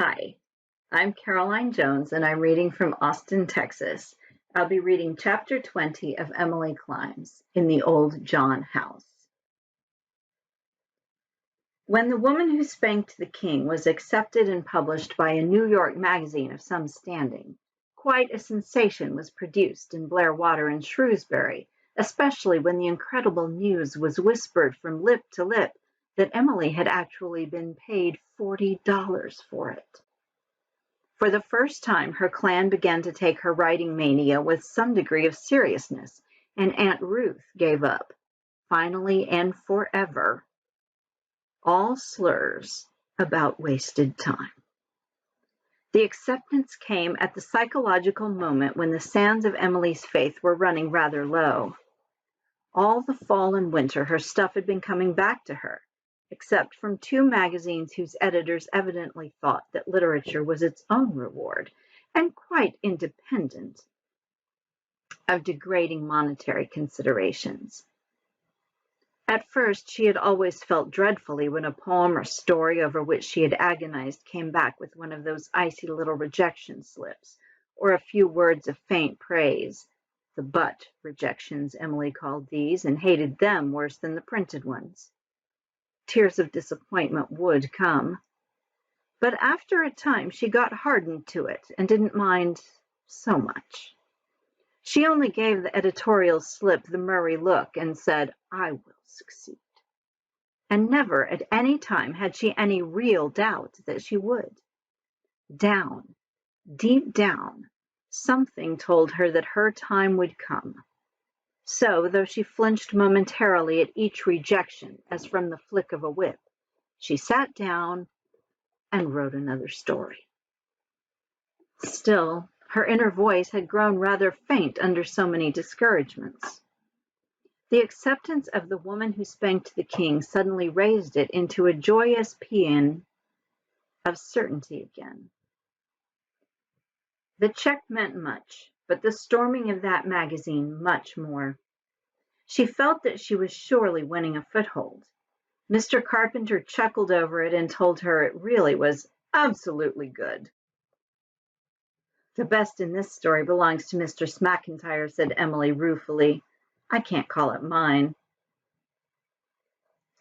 Hi, I'm Caroline Jones, and I'm reading from Austin, Texas. I'll be reading Chapter 20 of Emily Climbs in the Old John House. When The Woman Who Spanked the King was accepted and published by a New York magazine of some standing, quite a sensation was produced in Blairwater and Shrewsbury, especially when the incredible news was whispered from lip to lip that Emily had actually been paid $40 for it. For the first time, her clan began to take her writing mania with some degree of seriousness, and Aunt Ruth gave up, finally and forever, all slurs about wasted time. The acceptance came at the psychological moment when the sands of Emily's faith were running rather low. All the fall and winter, her stuff had been coming back to her, except from two magazines whose editors evidently thought that literature was its own reward and quite independent of degrading monetary considerations. At first, she had always felt dreadfully when a poem or story over which she had agonized came back with one of those icy little rejection slips, or a few words of faint praise. The but rejections, Emily called these, and hated them worse than the printed ones. Tears of disappointment would come. But after a time, she got hardened to it and didn't mind so much. She only gave the editorial slip the Murray look and said, "I will succeed." And never at any time had she any real doubt that she would. Down, deep down, something told her that her time would come. So, though she flinched momentarily at each rejection, as from the flick of a whip, she sat down and wrote another story. Still, her inner voice had grown rather faint under so many discouragements. The acceptance of The Woman Who Spanked the King suddenly raised it into a joyous paean of certainty again. The check meant much, but the storming of that magazine much more. She felt that she was surely winning a foothold. Mr. Carpenter chuckled over it and told her it really was absolutely good. "The best in this story belongs to Mr. Smacintyre," said Emily ruefully. "I can't call it mine."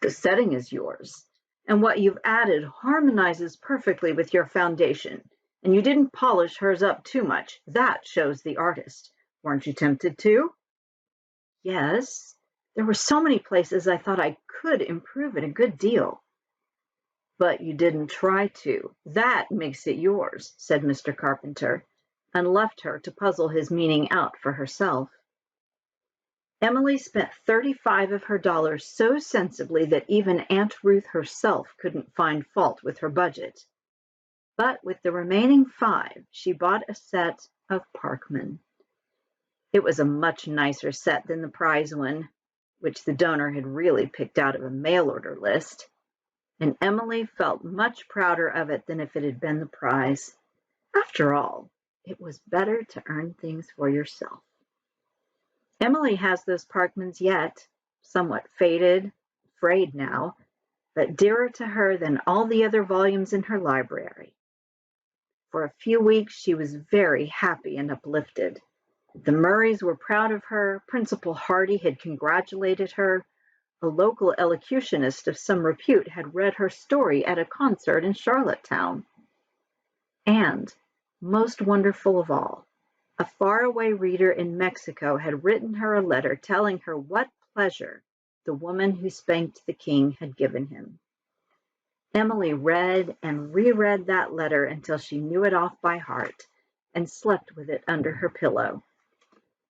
"The setting is yours, and what you've added harmonizes perfectly with your foundation, and you didn't polish hers up too much. That shows the artist. Weren't you tempted to?" "Yes. There were so many places I thought I could improve it a good deal." "But you didn't try to. That makes it yours," said Mr. Carpenter, and left her to puzzle his meaning out for herself. Emily spent 35 of her dollars so sensibly that even Aunt Ruth herself couldn't find fault with her budget. But with the remaining 5, she bought a set of Parkman. It was a much nicer set than the prize one, which the donor had really picked out of a mail-order list, and Emily felt much prouder of it than if it had been the prize. After all, it was better to earn things for yourself. Emily has those Parkmans yet, somewhat faded, frayed now, but dearer to her than all the other volumes in her library. For a few weeks she was very happy and uplifted. The Murrays were proud of her, Principal Hardy had congratulated her, a local elocutionist of some repute had read her story at a concert in Charlottetown. And, most wonderful of all, a faraway reader in Mexico had written her a letter telling her what pleasure The Woman Who Spanked the King had given him. Emily read and reread that letter until she knew it off by heart and slept with it under her pillow.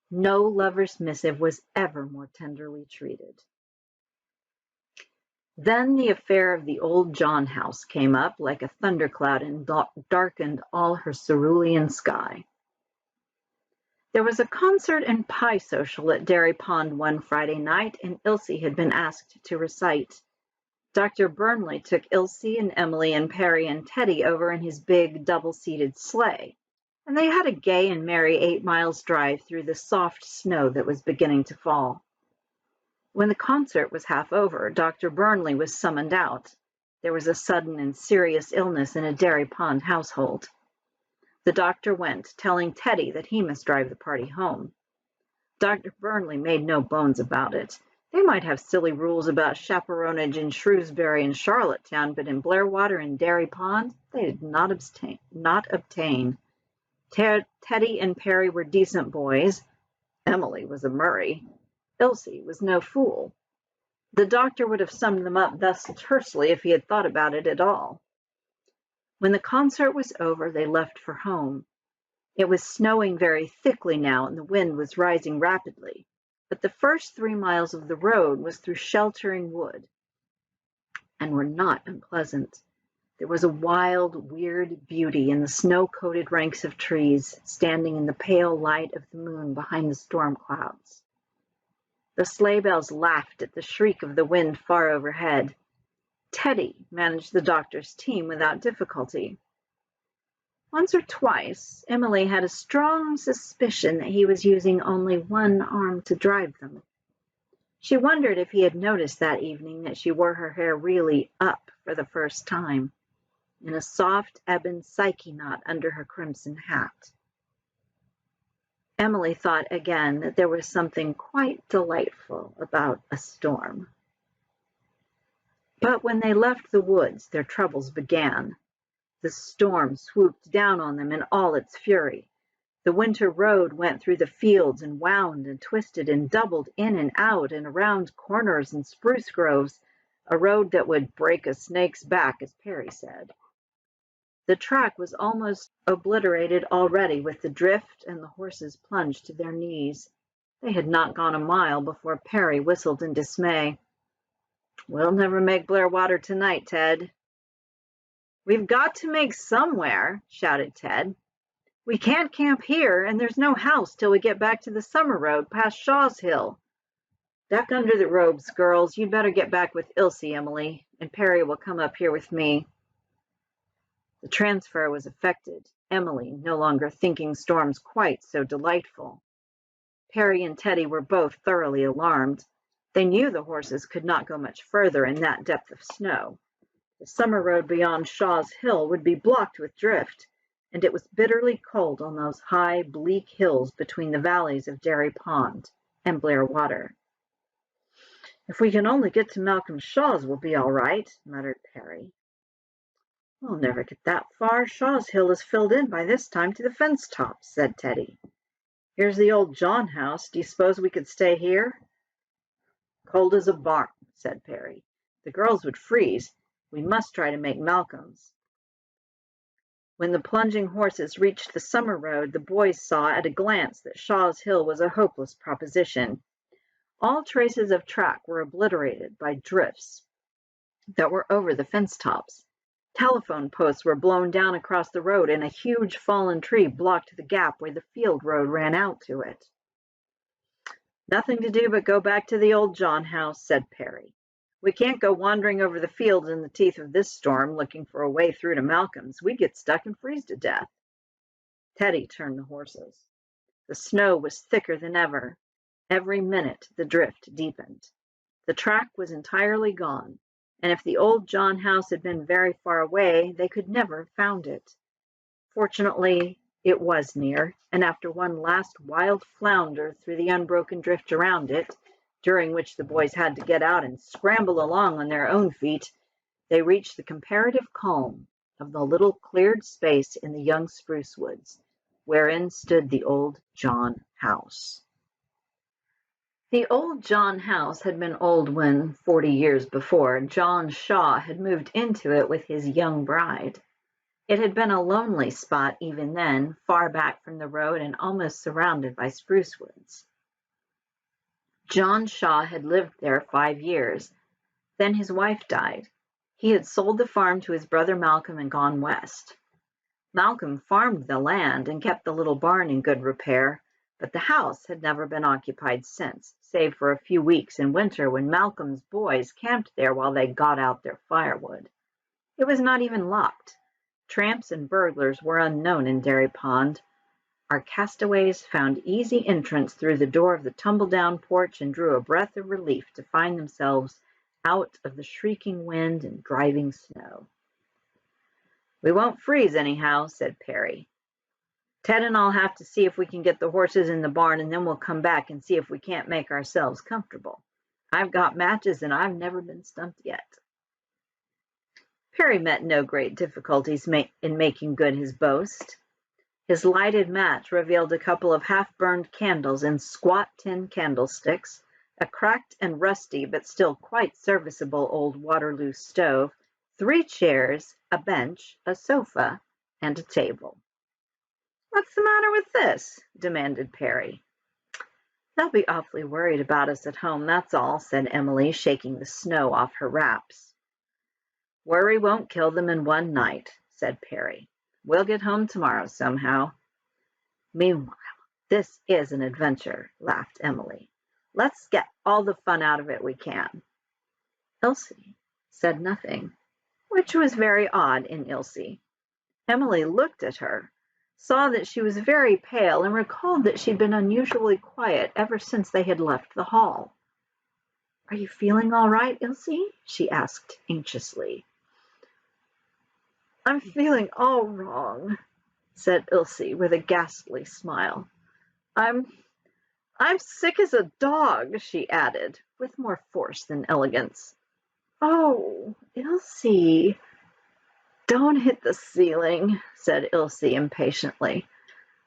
No lover's missive was ever more tenderly treated. Then the affair of the Old John House came up like a thundercloud and darkened all her cerulean sky. There was a concert and pie social at Dairy Pond one Friday night, and Ilse had been asked to recite. Dr. Burnley took Ilse and Emily and Perry and Teddy over in his big double-seated sleigh, and they had a gay and merry 8 miles drive through the soft snow that was beginning to fall. When the concert was half over, Dr. Burnley was summoned out, There was a sudden and serious illness in a Dairy Pond household. The doctor went, telling Teddy that he must drive the party home. Dr. Burnley made no bones about it. They might have silly rules about chaperonage in Shrewsbury and Charlottetown, but in Blairwater and Dairy Pond, they did not obtain. Teddy and Perry were decent boys. Emily was a Murray. Ilse was no fool. The doctor would have summed them up thus tersely if he had thought about it at all. When the concert was over, they left for home. It was snowing very thickly now, and the wind was rising rapidly, but the first 3 miles of the road was through sheltering wood, and were not unpleasant. There was a wild, weird beauty in the snow-coated ranks of trees, standing in the pale light of the moon behind the storm clouds. The sleigh bells laughed at the shriek of the wind far overhead. Teddy managed the doctor's team without difficulty. Once or twice, Emily had a strong suspicion that he was using only one arm to drive them. She wondered if he had noticed that evening that she wore her hair really up for the first time, in a soft ebon Psyche knot under her crimson hat. Emily thought again that there was something quite delightful about a storm. But when they left the woods, their troubles began. The storm swooped down on them in all its fury. The winter road went through the fields and wound and twisted and doubled in and out and around corners and spruce groves, a road that would break a snake's back, as Perry said. The track was almost obliterated already with the drift, and the horses plunged to their knees. They had not gone a mile before Perry whistled in dismay. "We'll never make Blairwater tonight, Ted." "We've got to make somewhere," shouted Ted. "We can't camp here, and there's no house till we get back to the summer road past Shaw's Hill. Duck under the robes, girls. You'd better get back with Ilse, Emily, and Perry will come up here with me." The transfer was effected, Emily no longer thinking storms quite so delightful. Perry and Teddy were both thoroughly alarmed. They knew the horses could not go much further in that depth of snow. The summer road beyond Shaw's Hill would be blocked with drift, and it was bitterly cold on those high, bleak hills between the valleys of Dairy Pond and Blairwater. "If we can only get to Malcolm Shaw's, we'll be all right," muttered Perry. "We'll never get that far. Shaw's Hill is filled in by this time to the fence tops," said Teddy. "Here's the old John house. Do you suppose we could stay here?" "Cold as a barn," said Perry. "The girls would freeze. We must try to make Malcolm's." When the plunging horses reached the summer road, the boys saw at a glance that Shaw's Hill was a hopeless proposition. All traces of track were obliterated by drifts that were over the fence tops. Telephone posts were blown down across the road, and a huge fallen tree blocked the gap where the field road ran out to it. "Nothing to do but go back to the old John house," said Perry. "We can't go wandering over the fields in the teeth of this storm, looking for a way through to Malcolm's. We'd get stuck and freeze to death." Teddy turned the horses. The snow was thicker than ever. Every minute the drift deepened. The track was entirely gone, and if the old John house had been very far away, they could never have found it. Fortunately, it was near, and after one last wild flounder through the unbroken drift around it, during which the boys had to get out and scramble along on their own feet, they reached the comparative calm of the little cleared space in the young spruce woods, wherein stood the old John house. The old John house had been old when, 40 years before, John Shaw had moved into it with his young bride. It had been a lonely spot even then, far back from the road and almost surrounded by spruce woods. John Shaw had lived there 5 years. Then his wife died. He had sold the farm to his brother Malcolm and gone west. Malcolm farmed the land and kept the little barn in good repair, but the house had never been occupied since, save for a few weeks in winter when Malcolm's boys camped there while they got out their firewood. It was not even locked. Tramps and burglars were unknown in Dairy Pond. Our castaways found easy entrance through the door of the tumble-down porch and drew a breath of relief to find themselves out of the shrieking wind and driving snow. "We won't freeze anyhow," said Perry. "Ted and I'll have to see if we can get the horses in the barn, and then we'll come back and see if we can't make ourselves comfortable. I've got matches, and I've never been stumped yet." Perry met no great difficulties in making good his boast. His lighted match revealed a couple of half-burned candles in squat tin candlesticks, a cracked and rusty but still quite serviceable old Waterloo stove, 3 chairs, a bench, a sofa, and a table. "What's the matter with this?" demanded Perry. "They'll be awfully worried about us at home, that's all," said Emily, shaking the snow off her wraps. "Worry won't kill them in one night," said Perry. "We'll get home tomorrow somehow." "Meanwhile, this is an adventure," laughed Emily. "Let's get all the fun out of it we can." Elsie said nothing, which was very odd in Ilse. Emily looked at her, saw that she was very pale, and recalled that she'd been unusually quiet ever since they had left the hall. "Are you feeling all right, Ilse?" she asked anxiously. "I'm feeling all wrong," said Ilse with a ghastly smile. I'm sick as a dog," she added, with more force than elegance. "Oh, Ilse." "Don't hit the ceiling," said Ilse impatiently.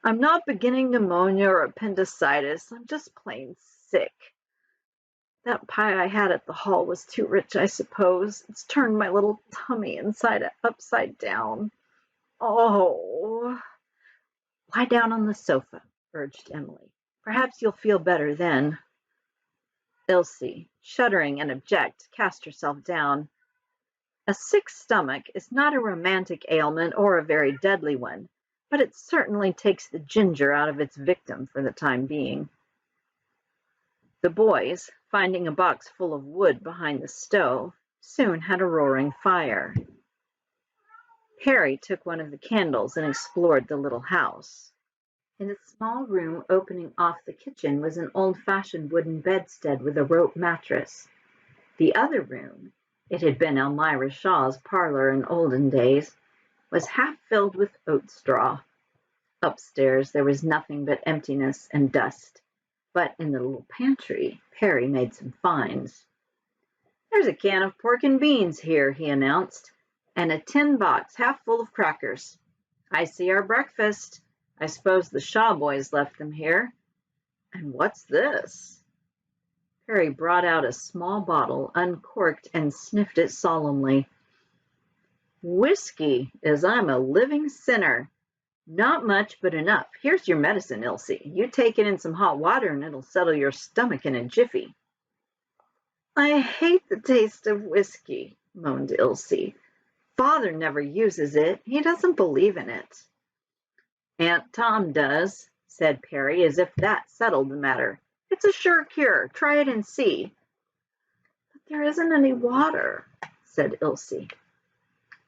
"I'm not beginning pneumonia or appendicitis. I'm just plain sick. That pie I had at the hall was too rich, I suppose. It's turned my little tummy upside down. Oh." "Lie down on the sofa," urged Emily. "Perhaps you'll feel better then." Ilse, shuddering and abject, cast herself down. A sick stomach is not a romantic ailment or a very deadly one, but it certainly takes the ginger out of its victim for the time being. The boys, finding a box full of wood behind the stove, soon had a roaring fire. Perry took one of the candles and explored the little house. In a small room opening off the kitchen was an old-fashioned wooden bedstead with a rope mattress. The other room, it had been Elmira Shaw's parlor in olden days, was half filled with oat straw. Upstairs there was nothing but emptiness and dust, but in the little pantry Perry made some finds. "There's a can of pork and beans here," he announced, "and a tin box half full of crackers. I see our breakfast. I suppose the Shaw boys left them here. And what's this?" Perry brought out a small bottle, uncorked, and sniffed it solemnly. "Whiskey, as I'm a living sinner. Not much, but enough. Here's your medicine, Ilse. You take it in some hot water and it'll settle your stomach in a jiffy." "I hate the taste of whiskey," moaned Ilse. "Father never uses it. He doesn't believe in it." "Aunt Tom does," said Perry, as if that settled the matter. "It's a sure cure. Try it and see." "But there isn't any water," said Ilse.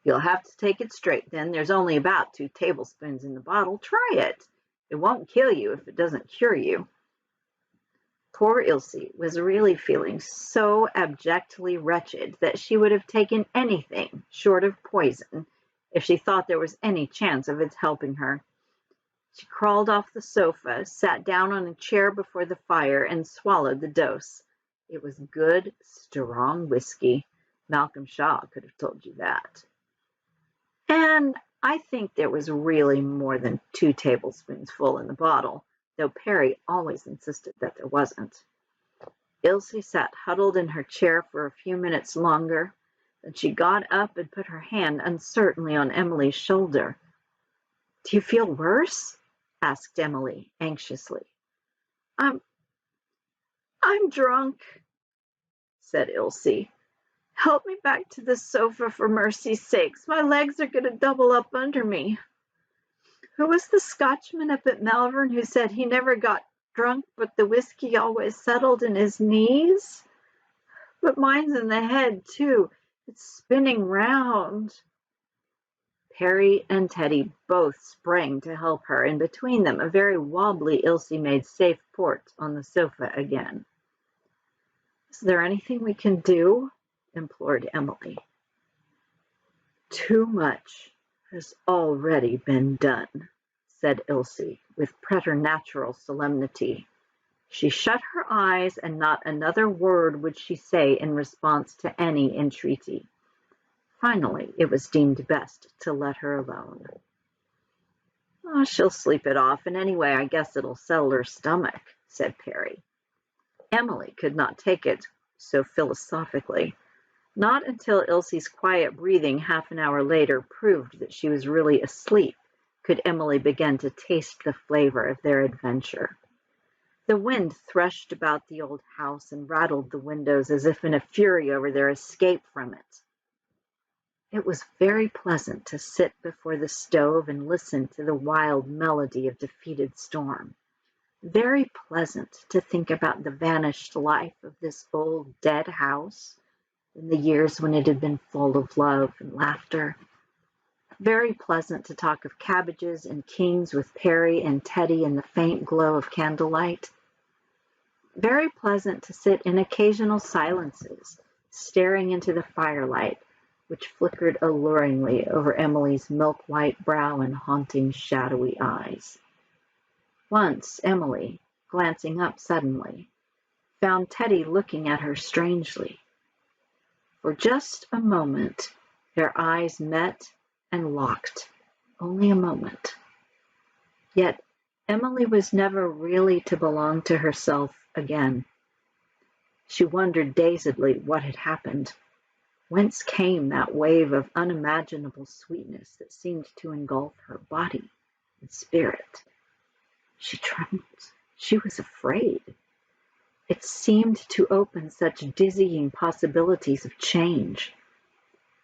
"You'll have to take it straight then. There's only about 2 tablespoons in the bottle. Try it. It won't kill you if it doesn't cure you." Poor Ilse was really feeling so abjectly wretched that she would have taken anything short of poison if she thought there was any chance of its helping her. She crawled off the sofa, sat down on a chair before the fire, and swallowed the dose. It was good, strong whiskey. Malcolm Shaw could have told you that. And I think there was really more than 2 tablespoons full in the bottle, though Perry always insisted that there wasn't. Ilse sat huddled in her chair for a few minutes longer. Then she got up and put her hand uncertainly on Emily's shoulder. "Do you feel worse?" asked Emily anxiously. I'm drunk," said Ilse. "Help me back to the sofa for mercy's sakes. My legs are going to double up under me. Who was the Scotchman up at Malvern who said he never got drunk, but the whiskey always settled in his knees? But mine's in the head, too. It's spinning round." Perry and Teddy both sprang to help her, and between them a very wobbly Ilse made safe port on the sofa again. "Is there anything we can do?" implored Emily. Too much has already been done, said Ilse with preternatural solemnity. She shut her eyes, and not another word would she say in response to any entreaty. Finally, it was deemed best to let her alone. Oh, she'll sleep it off, and anyway, I guess it'll settle her stomach, said Perry. Emily could not take it so philosophically. Not until Ilse's quiet breathing half an hour later proved that she was really asleep could Emily begin to taste the flavor of their adventure. The wind threshed about the old house and rattled the windows as if in a fury over their escape from it. It was very pleasant to sit before the stove and listen to the wild melody of defeated storm. Very pleasant to think about the vanished life of this old dead house in the years when it had been full of love and laughter. Very pleasant to talk of cabbages and kings with Perry and Teddy in the faint glow of candlelight. Very pleasant to sit in occasional silences, staring into the firelight, which flickered alluringly over Emily's milk-white brow and haunting shadowy eyes. Once Emily, glancing up suddenly, found Teddy looking at her strangely. For just a moment, their eyes met and locked, only a moment. Yet Emily was never really to belong to herself again. She wondered dazedly what had happened. Whence came that wave of unimaginable sweetness that seemed to engulf her body and spirit? She trembled. She was afraid. It seemed to open such dizzying possibilities of change.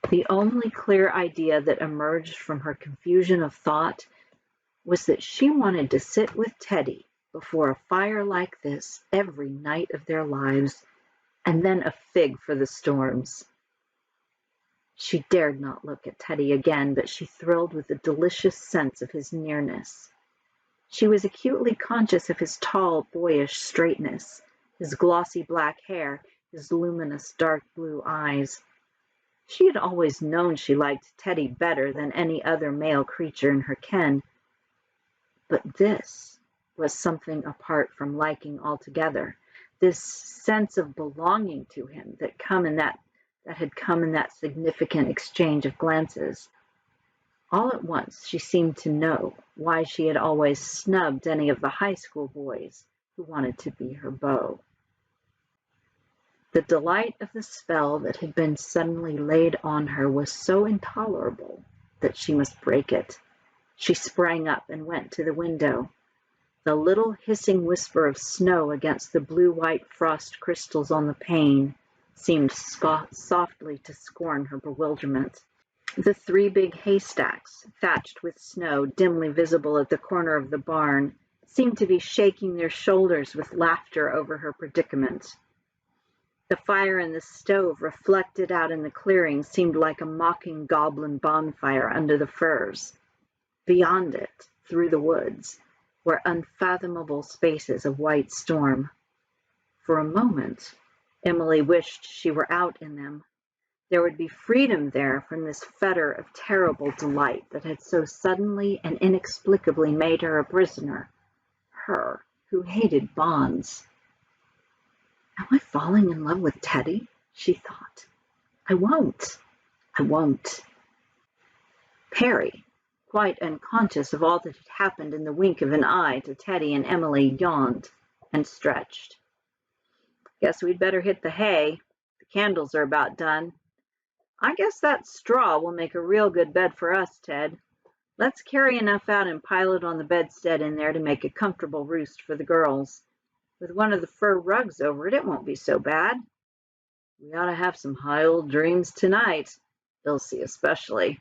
The only clear idea that emerged from her confusion of thought was that she wanted to sit with Teddy before a fire like this every night of their lives, and then a fig for the storms. She dared not look at Teddy again, but she thrilled with a delicious sense of his nearness. She was acutely conscious of his tall, boyish straightness, his glossy black hair, his luminous dark blue eyes. She had always known she liked Teddy better than any other male creature in her ken, but this was something apart from liking altogether, this sense of belonging to him that had come in that significant exchange of glances. All at once she seemed to know why she had always snubbed any of the high school boys who wanted to be her beau. The delight of the spell that had been suddenly laid on her was so intolerable that she must break it. She sprang up and went to the window. The little hissing whisper of snow against the blue-white frost crystals on the pane seemed softly to scorn her bewilderment. The 3 big haystacks, thatched with snow, dimly visible at the corner of the barn, seemed to be shaking their shoulders with laughter over her predicament. The fire in the stove, reflected out in the clearing, seemed like a mocking goblin bonfire under the firs. Beyond it, through the woods, were unfathomable spaces of white storm. For a moment, Emily wished she were out in them. There would be freedom there from this fetter of terrible delight that had so suddenly and inexplicably made her a prisoner, her who hated bonds. Am I falling in love with Teddy? She thought. I won't. Perry, quite unconscious of all that had happened in the wink of an eye to Teddy and Emily, yawned and stretched. Guess we'd better hit the hay. The candles are about done. I guess that straw will make a real good bed for us, Ted. Let's carry enough out and pile it on the bedstead in there to make a comfortable roost for the girls. With one of the fur rugs over it, it won't be so bad. We ought to have some high old dreams tonight, Ilse especially.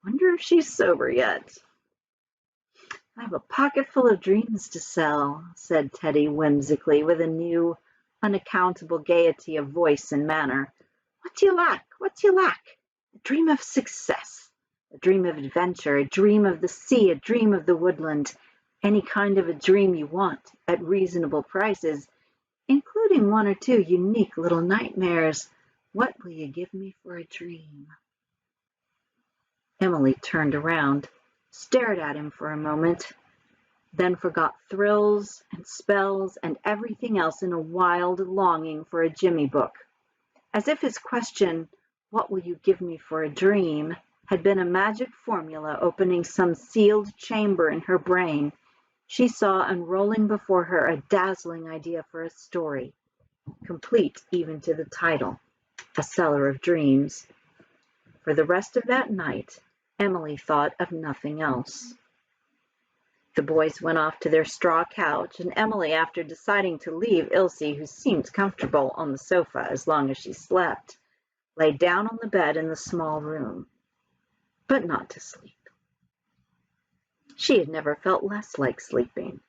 Wonder if she's sober yet. I have a pocket full of dreams to sell, said Teddy whimsically, with a new, unaccountable gaiety of voice and manner. What do you lack? A dream of success, a dream of adventure, a dream of the sea, a dream of the woodland, any kind of a dream you want, at reasonable prices, including 1 or 2 unique little nightmares. What will you give me for a dream?" Emily turned around, stared at him for a moment, then forgot thrills and spells and everything else in a wild longing for a Jimmy book. As if his question, "What will you give me for a dream?" had been a magic formula opening some sealed chamber in her brain, she saw unrolling before her a dazzling idea for a story, complete even to the title, A Seller of Dreams. For the rest of that night, Emily thought of nothing else. The boys went off to their straw couch, and Emily, after deciding to leave Ilse, who seemed comfortable on the sofa as long as she slept, lay down on the bed in the small room, but not to sleep. She had never felt less like sleeping.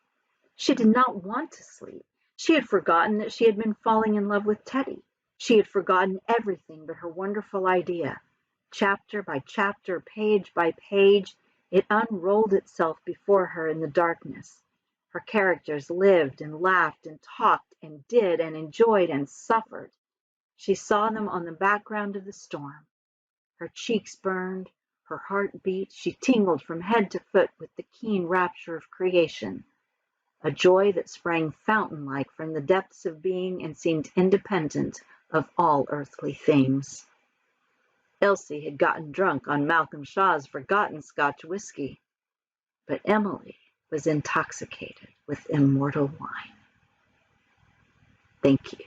She did not want to sleep. She had forgotten that she had been falling in love with Teddy. She had forgotten everything but her wonderful idea. Chapter by chapter, page by page, it unrolled itself before her in the darkness. Her characters lived and laughed and talked and did and enjoyed and suffered. She saw them on the background of the storm. Her cheeks burned, her heart beat, she tingled from head to foot with the keen rapture of creation, a joy that sprang fountain-like from the depths of being and seemed independent of all earthly things. Elsie had gotten drunk on Malcolm Shaw's forgotten Scotch whiskey, but Emily was intoxicated with immortal wine. Thank you.